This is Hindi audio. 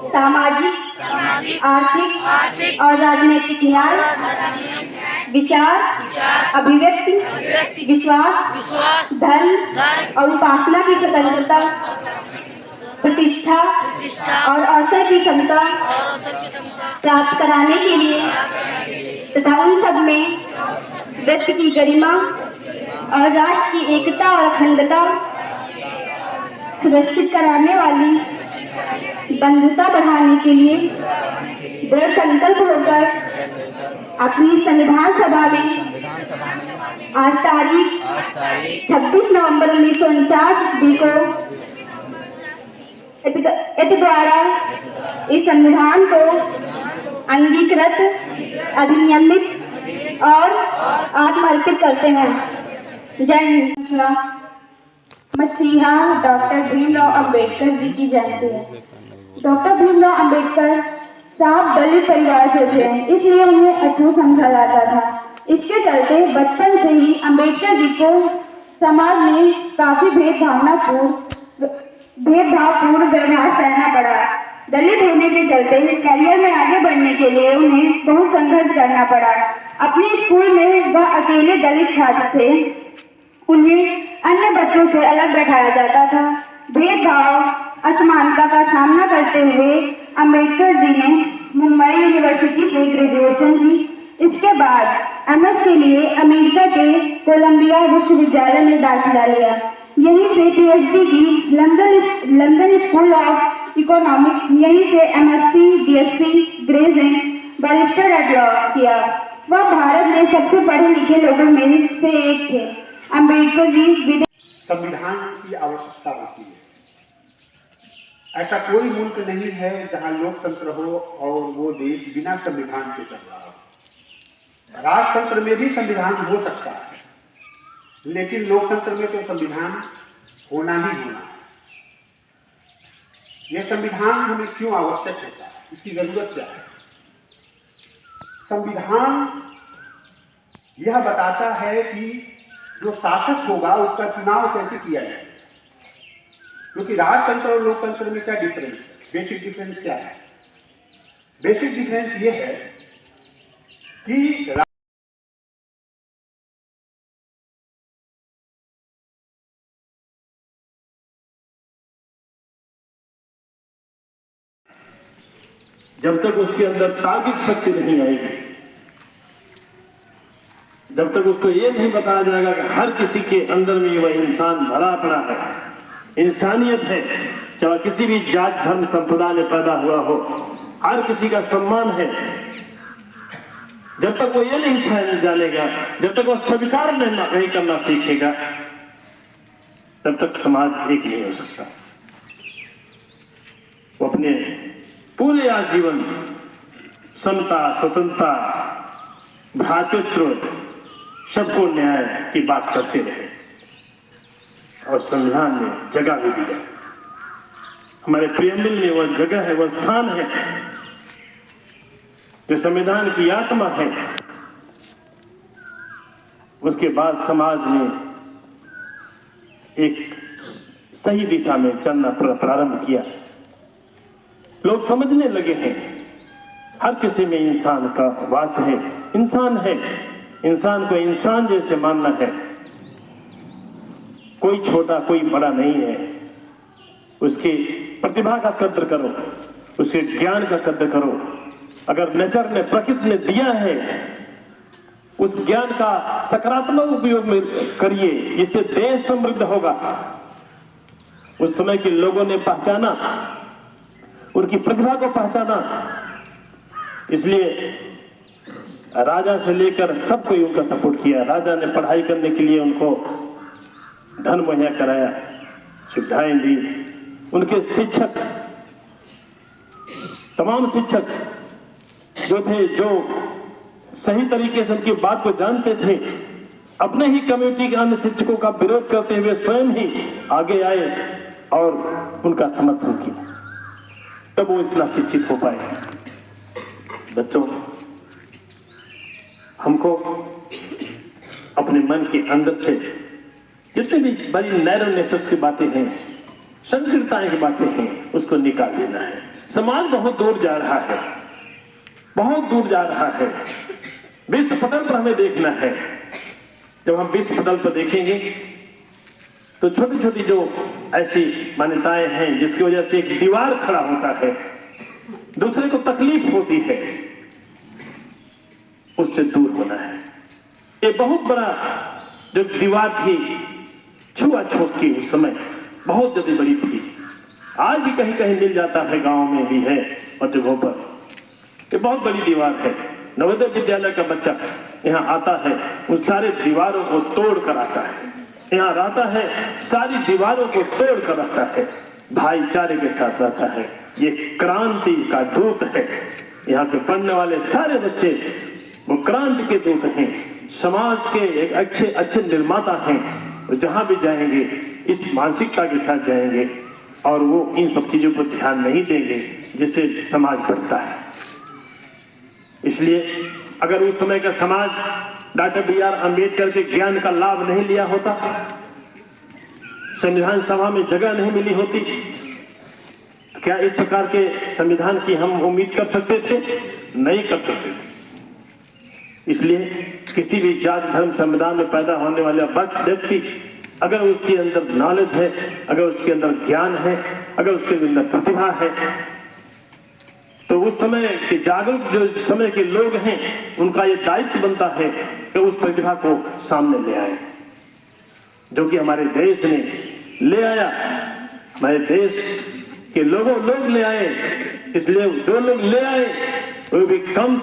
सामाजिक, आर्थिक और राजनीतिक न्याय, विचार, अभिव्यक्ति, विश्वास, धर्म और उपासना की स्वतंत्रता, प्रतिष्ठा और अवसर की समता प्राप्त कराने के लिए तथा उन सब में व्यक्ति की गरिमा और राष्ट्र की एकता और अखंडता सुनिश्चित कराने वाली बंधुता बढ़ाने के लिए दृढ़ संकल्प होकर अपनी संविधान सभा में आज तारीख 26 नवंबर 1949 ईस्वी को इस द्वारा इस संविधान को अंगीकृत, अधिनियमित और आत्मर्पित करते हैं। जय हिंद। मसीहा डॉक्टर भीमराव अंबेडकर जी की जयंती है। डॉक्टर भीमराव अंबेडकर साहब दलित परिवार से थे, इसलिए उन्हें अछूत समझा जाता था। इसके चलते बचपन से ही अंबेडकर जी को समाज में काफी भेदभावपूर्ण व्यवहार सहना पड़ा। दलित होने के चलते करियर में आगे बढ़ने के लिए उन्हें बहुत संघर्ष करना पड़ा। अपने स्कूल में वह अकेले दलित छात्र थे। उन्हें अन्य बच्चों से अलग बैठाया जाता था। भेदभाव, असमानता का सामना करते हुए अंबेडकर जी ने मुंबई यूनिवर्सिटी से ग्रेजुएशन की। इसके बाद एमएस के लिए अमेरिका के कोलंबिया विश्वविद्यालय में दाखिला लिया। यहीं से पीएचडी की लंदन स्कूल ऑफ इकोनॉमिक्स, यहीं से MSc, DSc, graduation, barrister at law किया। वह भारत में सबसे पढ़े लिखे लोगों में से एक थे। अंबेडकर जी संविधान की आवश्यकता होती है। ऐसा कोई मुल्क नहीं है जहां लोकतंत्र हो और वो देश बिना संविधान के चल रहा हो। राजतंत्र में भी संविधान हो सकता है, लेकिन लोकतंत्र में तो संविधान होना ही होना है। यह संविधान हमें क्यों आवश्यक होता है, इसकी जरूरत क्या है? संविधान यह बताता है कि जो शासक होगा उसका चुनाव कैसे किया जाए। क्योंकि राजतंत्र और लोकतंत्र में क्या डिफरेंस है? बेसिक डिफरेंस क्या है? बेसिक डिफरेंस ये है कि जब तक उसके अंदर तार्किक शक्ति नहीं आएगी, जब तक उसको ये नहीं बताया जाएगा कि हर किसी के अंदर में वह इंसान भरा पड़ा है, इंसानियत है, चाहे किसी भी जात धर्म संप्रदाय में पैदा हुआ हो, हर किसी का सम्मान है, जब तक वो ये नहीं जानेगा, जब तक वो स्वीकार नहीं करना सीखेगा, तब तक समाज एक नहीं हो सकता। वो अपने पूरे आजीवन समता, स्वतंत्रता, भ्रातृत्व, सबको न्याय की बात करते रहे और संविधान ने जगह भी दिया। हमारे प्रियम्बल में वह जगह है, वह स्थान है जो संविधान की आत्मा है। उसके बाद समाज ने एक सही दिशा में चलना प्रारंभ किया। लोग समझने लगे हैं हर किसी में इंसान का वास है, इंसान है, इंसान को इंसान जैसे मानना है। कोई छोटा कोई बड़ा नहीं है। उसकी प्रतिभा का कद्र करो, उसके ज्ञान का कद्र करो। अगर नेचर ने, प्रकृति ने दिया है, उस ज्ञान का सकारात्मक उपयोग में करिए, इससे देश समृद्ध होगा। उस समय के लोगों ने पहचाना, उनकी प्रतिभा को पहचाना, इसलिए राजा से लेकर सब कोई उनका सपोर्ट किया। राजा ने पढ़ाई करने के लिए उनको धन मुहैया कराया, सुविधाएं दी। उनके शिक्षक, तमाम शिक्षक जो थे, जो सही तरीके से उनकी बात को जानते थे, अपने ही कम्युनिटी के अन्य शिक्षकों का विरोध करते हुए स्वयं ही आगे आए और उनका समर्थन किया। तब वो इतना शिक्षित हो पाए। बच्चों, हमको अपने मन के अंदर से जितने भी बड़ी नैरोनेसेस की बातें हैं, संकीर्णताएं की बातें हैं उसको निकाल देना है। समाज बहुत दूर जा रहा है, बहुत दूर जा रहा है। विश्व पटल पर हमें देखना है। जब हम विश्व पटल पर देखेंगे तो छोटी छोटी जो ऐसी मान्यताएं हैं जिसकी वजह से एक दीवार खड़ा होता है, दूसरे को तकलीफ होती है, उससे दूर होना है। ये बहुत बड़ा जो दीवार थी छुआछूत की, उस समय बहुत ज्यादा बड़ी थी। आज भी कहीं कहीं मिल जाता है, गांव में भी है और जगहों पर। ये बहुत बड़ी दीवार है। नवोदय विद्यालय का बच्चा यहाँ आता है, उन सारे दीवारों को तोड़ कर आता है, यहाँ रहता है, सारी दीवारों को तोड़ कर रखता है, भाईचारे के साथ रहता है। ये क्रांति का दूत है। यहाँ के पढ़ने वाले सारे बच्चे वो क्रांति के दूत हैं, समाज के एक अच्छे अच्छे निर्माता हैं। वो जहां भी जाएंगे इस मानसिकता के साथ जाएंगे और वो इन सब चीजों पर ध्यान नहीं देंगे जिससे समाज बढ़ता है। इसलिए अगर उस समय का समाज डॉक्टर B.R. अम्बेडकर के ज्ञान का लाभ नहीं लिया होता, संविधान सभा में जगह नहीं मिली होती, क्या इस प्रकार के संविधान की हम उम्मीद कर सकते थे? नहीं कर सकते थे। इसलिए किसी भी जाति धर्म संविधान में पैदा होने वाला व्यक्ति अगर उसके अंदर नॉलेज है, अगर उसके अंदर ज्ञान है, अगर उसके अंदर प्रतिभा है, तो उस समय के जागरूक जो समय के लोग हैं उनका ये दायित्व बनता है कि उस प्रतिभा को सामने ले आए, जो कि हमारे देश ने ले आया। हमारे देश के लोग ले आए। इसलिए जो लोग ले आए वो भी कम